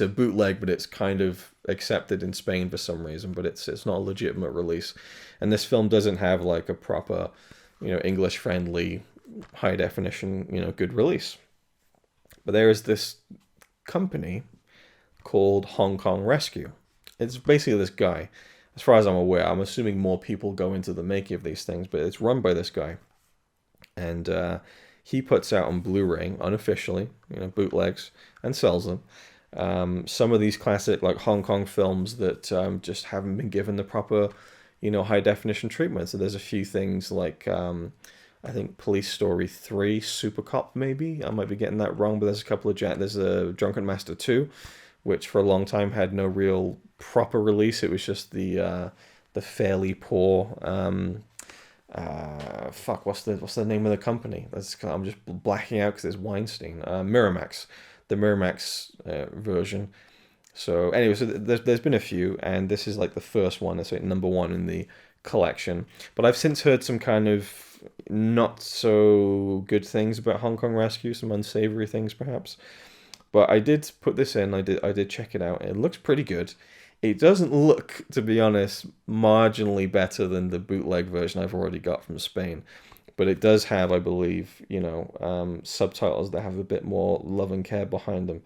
a bootleg, but it's kind of accepted in Spain for some reason, but it's not a legitimate release. And this film doesn't have like a proper, English friendly, high definition, good release. But there is this company called Hong Kong Rescue. It's basically this guy. As far as I'm aware, I'm assuming more people go into the making of these things, but it's run by this guy. And he puts out on Blu-ray unofficially, bootlegs, and sells them. Some of these classic like Hong Kong films that just haven't been given the proper, high definition treatment. So there's a few things like I think Police Story 3, Super Cop maybe. I might be getting that wrong, but there's a couple of there's a Drunken Master 2, which for a long time had no real proper release. It was just the fairly poor what's the name of the company? I'm just blacking out because it's Weinstein. Miramax, the Miramax version. So anyway, so there's been a few, and this is like the first one. That's like number one in the collection. But I've since heard some kind of not so good things about Hong Kong Rescue, some unsavory things perhaps. But I did put this in. I did check it out. It looks pretty good. It doesn't look, to be honest, marginally better than the bootleg version I've already got from Spain. But it does have, I believe, subtitles that have a bit more love and care behind them.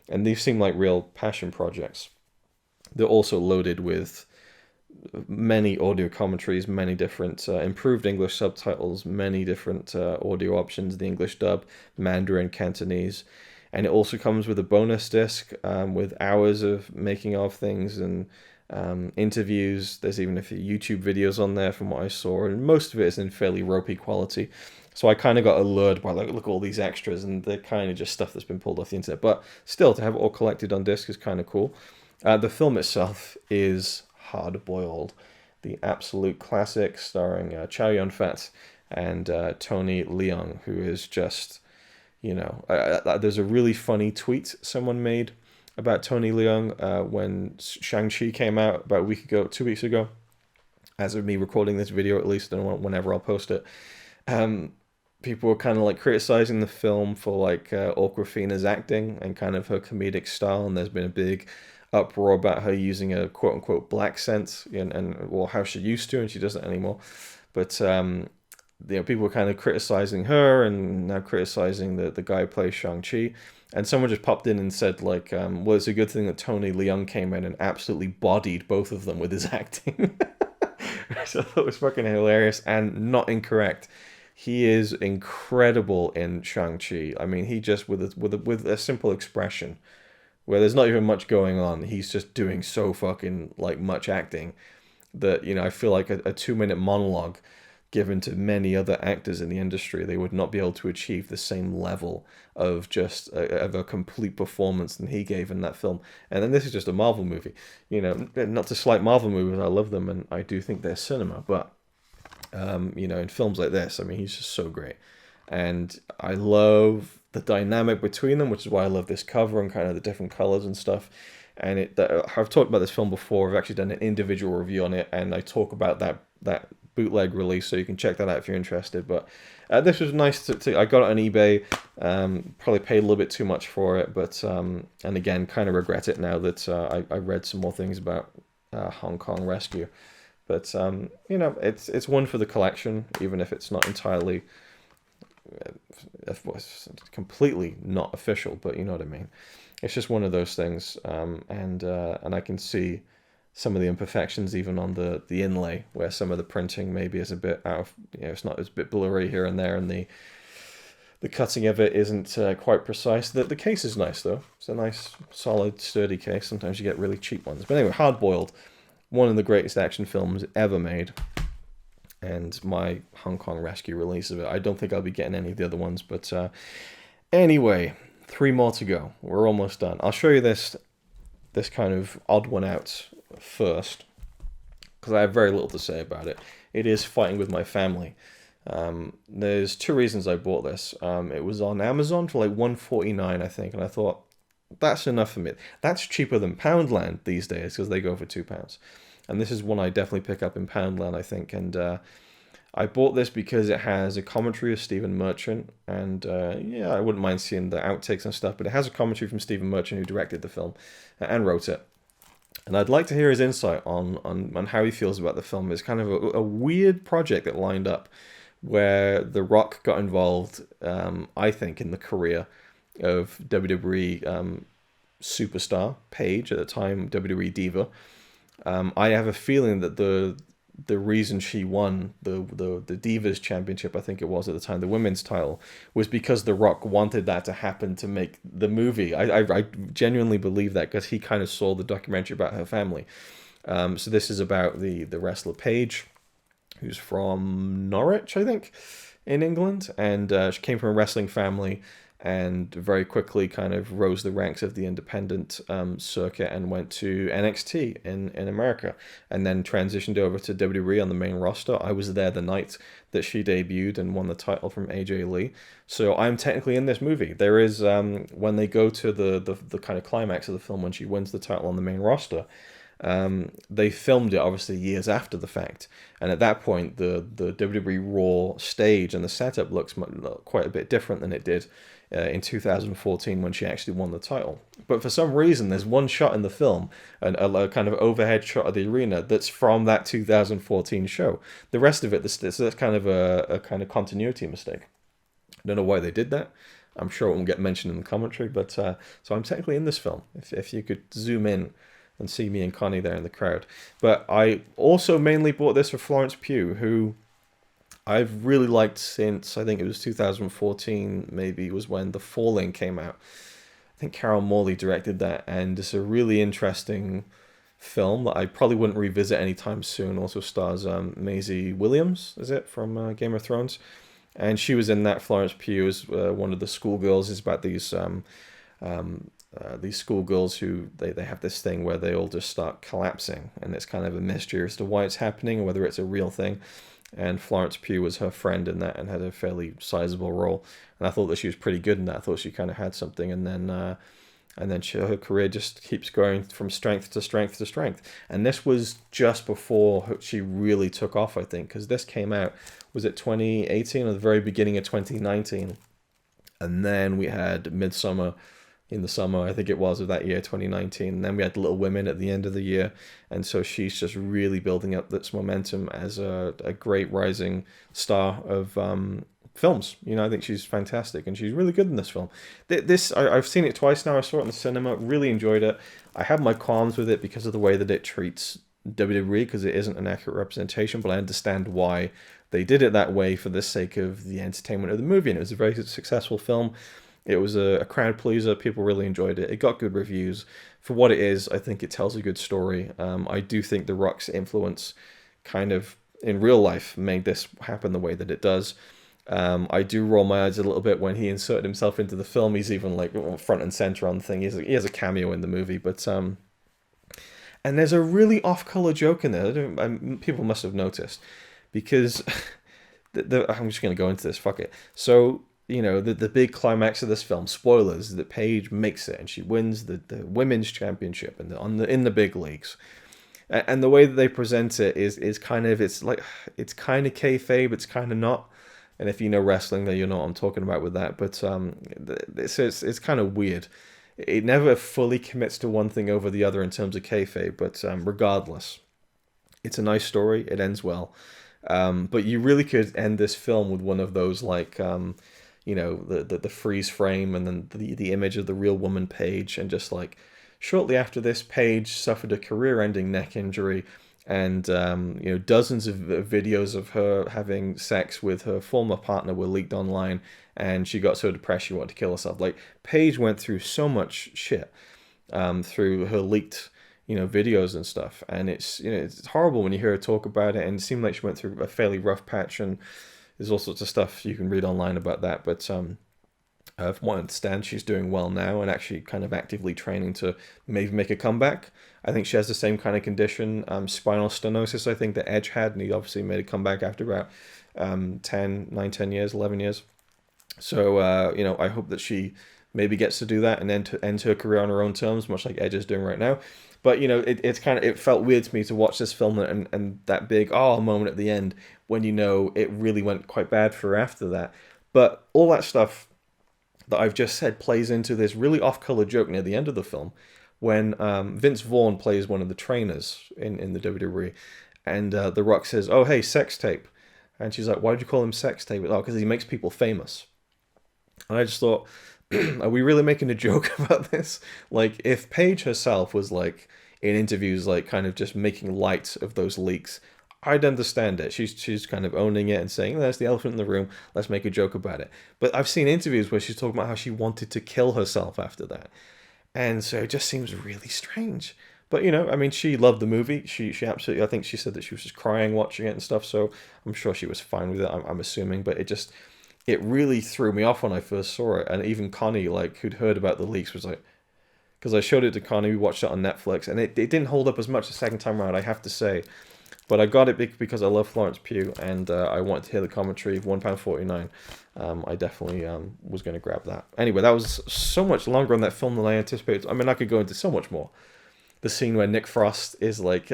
And these seem like real passion projects. They're also loaded with many audio commentaries, many different improved English subtitles, many different audio options, the English dub, Mandarin, Cantonese. And it also comes with a bonus disc with hours of making of things and interviews. There's even a few YouTube videos on there from what I saw, and most of it is in fairly ropey quality. So I kind of got allured by, like, look at all these extras, and they're kind of just stuff that's been pulled off the internet. But still, to have it all collected on disc is kind of cool. The film itself is hard-boiled. The absolute classic starring Chow Yun-fat and Tony Leung, who is just... there's a really funny tweet someone made about Tony Leung when Shang-Chi came out about a week ago, 2 weeks ago, as of me recording this video at least, and whenever I'll post it. People were kind of like criticizing the film for like Awkwafina's acting and kind of her comedic style, and there's been a big uproar about her using a quote-unquote black scent, or how she used to, and she doesn't anymore. But people were kind of criticizing her and now criticizing the guy who plays Shang-Chi. And someone just popped in and said, like, well, it's a good thing that Tony Leung came in and absolutely bodied both of them with his acting. So I thought it was fucking hilarious and not incorrect. He is incredible in Shang-Chi. I mean, he just, with a simple expression, where there's not even much going on, he's just doing so fucking, like, much acting that, I feel like a 2-minute monologue given to many other actors in the industry, they would not be able to achieve the same level of just of a complete performance than he gave in that film. And then this is just a Marvel movie, not to slight Marvel movies, I love them and I do think they're cinema, but in films like this, I mean, he's just so great. And I love the dynamic between them, which is why I love this cover and kind of the different colors and stuff. And I've talked about this film before. I've actually done an individual review on it, and I talk about that bootleg release, so you can check that out if you're interested. But this was nice to I got it on eBay. Probably paid a little bit too much for it, but and again, kind of regret it now that I read some more things about Hong Kong Rescue. But it's one for the collection, even if it's not entirely, completely not official. But you know what I mean. It's just one of those things, and I can see some of the imperfections even on the inlay, where some of the printing maybe is a bit out of, it's not, it's a bit blurry here and there, and the cutting of it isn't quite precise. The case is nice though. It's a nice, solid, sturdy case. Sometimes you get really cheap ones. But anyway, Hard Boiled, one of the greatest action films ever made, and my Hong Kong Rescue release of it. I don't think I'll be getting any of the other ones, but anyway, 3 more to go. We're almost done. I'll show you this kind of odd one out first, because I have very little to say about it. It is Fighting with My Family. There's 2 reasons I bought this. It was on Amazon for like $1.49, I think, and I thought, that's enough for me. That's cheaper than Poundland these days, because they go for £2. And this is one I definitely pick up in Poundland, I think. And I bought this because it has a commentary of Stephen Merchant, and I wouldn't mind seeing the outtakes and stuff, but it has a commentary from Stephen Merchant, who directed the film and wrote it. And I'd like to hear his insight on how he feels about the film. It's kind of a weird project that lined up, where The Rock got involved, I think, in the career of WWE superstar Paige, at the time WWE Diva. I have a feeling that the the reason she won the Divas Championship, I think it was at the time, the women's title, was because The Rock wanted that to happen to make the movie. I genuinely believe that, because he kind of saw the documentary about her family. So this is about the wrestler Paige, who's from Norwich, I think, in England, and she came from a wrestling family, and very quickly kind of rose the ranks of the independent circuit and went to NXT in America, and then transitioned over to WWE on the main roster. I was there the night that she debuted and won the title from AJ Lee. So I'm technically in this movie. There is, when they go to the kind of climax of the film, when she wins the title on the main roster, they filmed it obviously years after the fact, and at that point the WWE Raw stage and the setup looks quite a bit different than it did in 2014 when she actually won the title. But for some reason, there's one shot in the film, a kind of overhead shot of the arena, that's from that 2014 show. The rest of it, that's kind of a kind of continuity mistake. I don't know why they did that. I'm sure it won't get mentioned in the commentary, but so I'm technically in this film. If you could zoom in and see me and Connie there in the crowd. But I also mainly bought this for Florence Pugh, who I've really liked since, I think it was 2014, maybe, was when The Falling came out. I think Carol Morley directed that, and it's a really interesting film that I probably wouldn't revisit anytime soon. Also stars Maisie Williams, is it, from Game of Thrones? And she was in that. Florence Pugh is one of the schoolgirls. It's about these schoolgirls who they have this thing where they all just start collapsing, and it's kind of a mystery as to why it's happening and whether it's a real thing. And Florence Pugh was her friend in that and had a fairly sizable role, and I thought that she was pretty good in that. I thought she kind of had something, and then her career just keeps going from strength to strength to strength. And this was just before she really took off, I think, because this came out, was it 2018 or the very beginning of 2019, and then we had Midsummer in the summer, I think it was, of that year, 2019. And then we had Little Women at the end of the year. And so she's just really building up this momentum as a great rising star of films. You know, I think she's fantastic, and she's really good in this film. I've seen it twice now. I saw it in the cinema, really enjoyed it. I have my qualms with it because of the way that it treats WWE, because it isn't an accurate representation, but I understand why they did it that way for the sake of the entertainment of the movie. And it was a very successful film. It was a crowd pleaser. People really enjoyed it. It got good reviews. For what it is, I think it tells a good story. I do think The Rock's influence kind of in real life made this happen the way that it does. I do roll my eyes a little bit when he inserted himself into the film. He's even like front and center on the thing. He has a cameo in the movie, but and there's a really off-color joke in there. People must have noticed, because I'm just going to go into this. Fuck it. So, you know, the big climax of this film, spoilers, that Paige makes it and she wins the women's championship in the big leagues. And the way that they present it is kind of, it's kind of kayfabe, it's kind of not. And if you know wrestling, then you know what I'm talking about with that. But it's kind of weird. It never fully commits to one thing over the other in terms of kayfabe, but regardless, it's a nice story. It ends well. But you really could end this film with one of those, like, you know, the freeze frame and then the image of the real woman Paige, and just like, shortly after this, Paige suffered a career-ending neck injury, and you know, dozens of videos of her having sex with her former partner were leaked online, and she got so depressed she wanted to kill herself. Like, Paige went through so much shit through her leaked, you know, videos and stuff, and it's, you know, it's horrible when you hear her talk about it, and it seemed like she went through a fairly rough patch, and there's all sorts of stuff you can read online about that. But from what I understand, she's doing well now and actually kind of actively training to maybe make a comeback. I think she has the same kind of condition, spinal stenosis, I think, that Edge had, and he obviously made a comeback after about 10 years, 11 years. So, you know, I hope that she maybe gets to do that and then to end her career on her own terms, much like Edge is doing right now. But, you know, it felt weird to me to watch this film and that big moment at the end, when, you know, it really went quite bad for her after that. But all that stuff that I've just said plays into this really off-color joke near the end of the film, when Vince Vaughn plays one of the trainers in the WWE, and The Rock says, "Oh, hey, sex tape." And she's like, "Why did you call him sex tape?" "Oh, because he makes people famous." And I just thought, are we really making a joke about this? Like, if Paige herself was, like, in interviews, like, kind of just making light of those leaks, I'd understand it. She's kind of owning it and saying, "There's the elephant in the room. Let's make a joke about it." But I've seen interviews where she's talking about how she wanted to kill herself after that, and so it just seems really strange. But I mean, she loved the movie. She absolutely. I think she said that she was just crying watching it and stuff. So I'm sure she was fine with it. I'm assuming, but it really threw me off when I first saw it. And even Connie, like, who'd heard about the leaks, was like, because I showed it to Connie, we watched it on Netflix, and it didn't hold up as much the second time around, I have to say. But I got it because I love Florence Pugh, and I wanted to hear the commentary. £1.49. I definitely was going to grab that. Anyway, that was so much longer on that film than I anticipated. I mean, I could go into so much more. The scene where Nick Frost is like,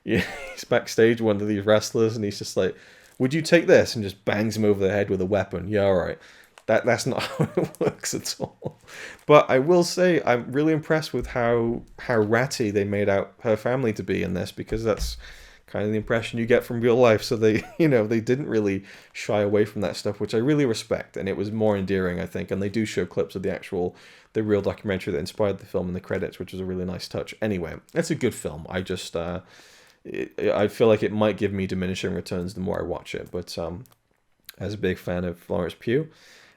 he's backstage, one of these wrestlers, and he's just like, "Would you take this?" and just bangs him over the head with a weapon. Yeah, all right. That's not how it works at all. But I will say I'm really impressed with how ratty they made out her family to be in this, because that's kind of the impression you get from real life. So they they didn't really shy away from that stuff, which I really respect, and it was more endearing, I think. And they do show clips of the real documentary that inspired the film in the credits, which was a really nice touch. Anyway, it's a good film. I just I feel like it might give me diminishing returns the more I watch it, but as a big fan of Florence Pugh.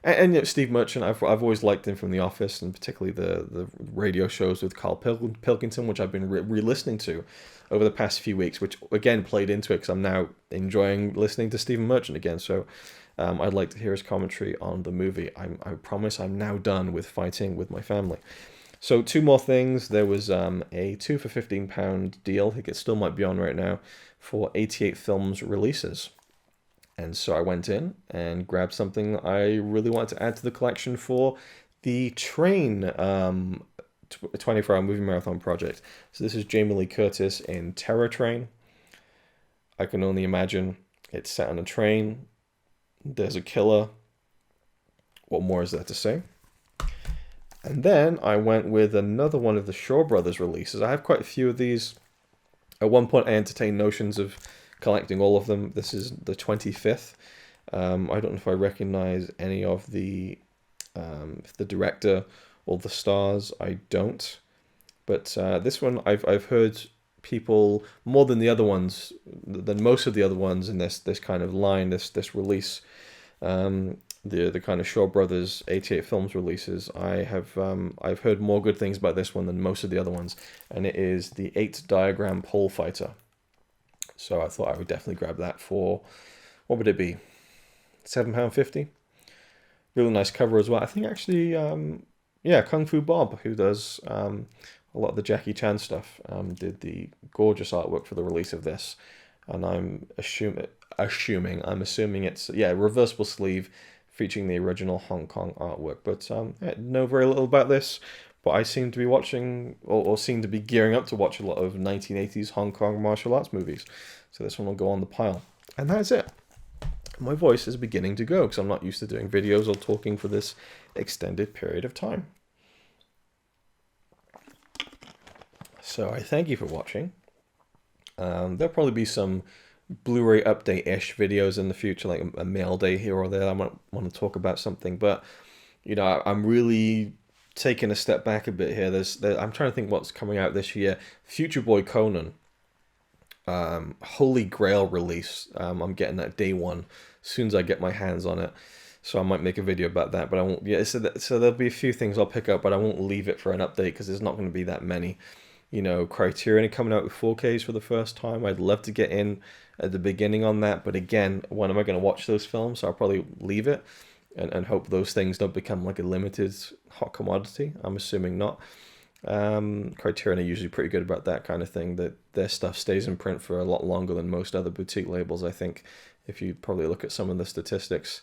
And Steve Merchant, I've always liked him from The Office, and particularly the radio shows with Carl Pilkington, which I've been re-listening to over the past few weeks, which again played into it because I'm now enjoying listening to Stephen Merchant again. So I'd like to hear his commentary on the movie. I promise I'm now done with fighting with my family. So 2 more things. There was a 2 for £15 deal. I think it still might be on right now for 88 Films releases. And so I went in and grabbed something I really wanted to add to the collection for the Train 24-hour movie marathon project. So this is Jamie Lee Curtis in Terror Train. I can only imagine it's set on a train. There's a killer. What more is there to say? And then I went with another one of the Shaw Brothers releases. I have quite a few of these. At one point I entertained notions of collecting all of them. This is the 25th. I don't know if I recognize any of the director or the stars. I don't. But this one I've heard people more than the other ones, than most of the other ones in this kind of line, this release. The kind of Shaw Brothers 88 Films releases. I've heard more good things about this one than most of the other ones, and it is the 8 Diagram Pole Fighter. So I thought I would definitely grab that for, what would it be? £7.50. Really nice cover as well. I think actually, Kung Fu Bob, who does a lot of the Jackie Chan stuff, did the gorgeous artwork for the release of this. And I'm assuming it's reversible sleeve featuring the original Hong Kong artwork. But I know very little about this. But I seem to be watching, or seem to be gearing up to watch a lot of 1980s Hong Kong martial arts movies. So this one will go on the pile. And that's it. My voice is beginning to go because I'm not used to doing videos or talking for this extended period of time. So I thank you for watching. There'll probably be some Blu-ray update-ish videos in the future, like a mail day here or there. I might want to talk about something. But, I'm really taking a step back a bit here. I'm trying to think what's coming out this year. Future Boy Conan, Holy Grail release. I'm getting that day one as soon as I get my hands on it. So I might make a video about that, but I won't. Yeah, so there'll be a few things I'll pick up, but I won't leave it for an update because there's not going to be that many. Criterion coming out with 4Ks for the first time. I'd love to get in at the beginning on that, but again, when am I going to watch those films? So I'll probably leave it. And hope those things don't become like a limited hot commodity. I'm assuming not. Criterion are usually pretty good about that kind of thing, that their stuff stays in print for a lot longer than most other boutique labels, I think, if you probably look at some of the statistics.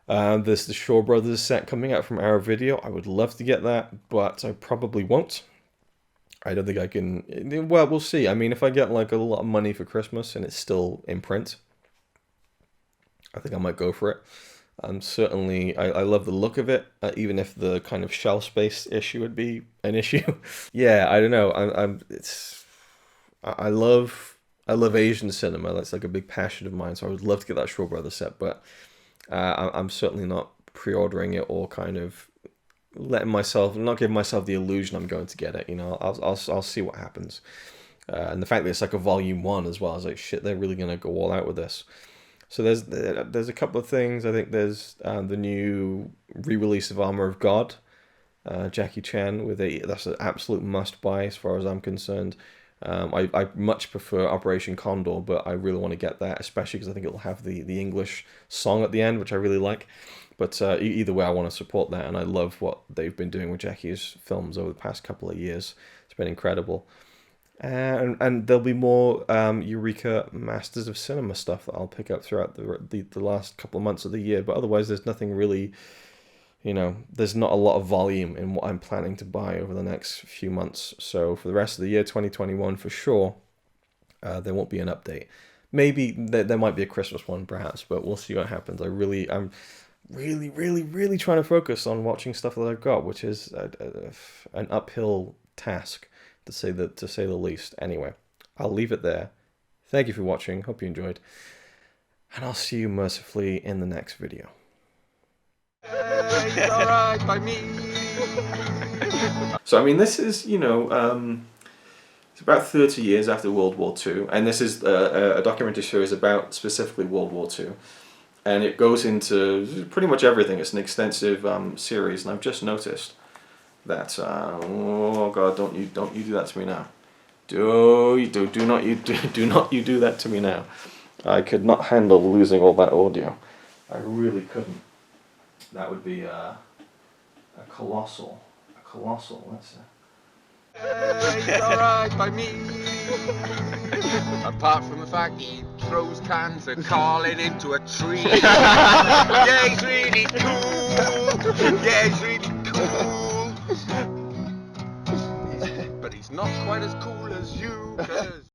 There's the Shaw Brothers set coming out from Arrow Video. I would love to get that, but I probably won't. I don't think I can... Well, we'll see. I mean, if I get like a lot of money for Christmas and it's still in print, I think I might go for it. Certainly, I love the look of it, even if the kind of shelf space issue would be an issue. Yeah, I don't know. I love Asian cinema. That's like a big passion of mine. So I would love to get that Shaw Brothers set, but I'm certainly not pre-ordering it or kind of not giving myself the illusion I'm going to get it. I'll see what happens. And the fact that it's like a volume 1 as well, I was like, shit, they're really gonna go all out with this. So there's a couple of things. I think there's the new re-release of Armor of God, Jackie Chan that's an absolute must buy as far as I'm concerned. I much prefer Operation Condor, but I really want to get that, especially because I think it'll have the English song at the end, which I really like. But either way, I want to support that, and I love what they've been doing with Jackie's films over the past couple of years. It's been incredible. And there'll be more Eureka Masters of Cinema stuff that I'll pick up throughout the last couple of months of the year. But otherwise, there's nothing really, there's not a lot of volume in what I'm planning to buy over the next few months. So for the rest of the year, 2021, for sure, there won't be an update. Maybe there might be a Christmas one, perhaps, but we'll see what happens. I'm really trying to focus on watching stuff that I've got, which is an uphill task, to say the least. Anyway, I'll leave it there. Thank you for watching. Hope you enjoyed. And I'll see you mercifully in the next video. It's all right by me. So, I mean, this is, it's about 30 years after World War II. And this is a documentary series about specifically World War II. And it goes into pretty much everything. It's an extensive series. And I've just noticed that oh god, don't you do that to me now. Do not you do that to me now. I could not handle losing all that audio. I really couldn't. That would be a colossal, let's say. It's alright by me. Apart from the fact he throws cans of Carlin into a tree. Yeah, he's really cool. Yeah, he's really cool. But he's not quite as cool as you, 'cause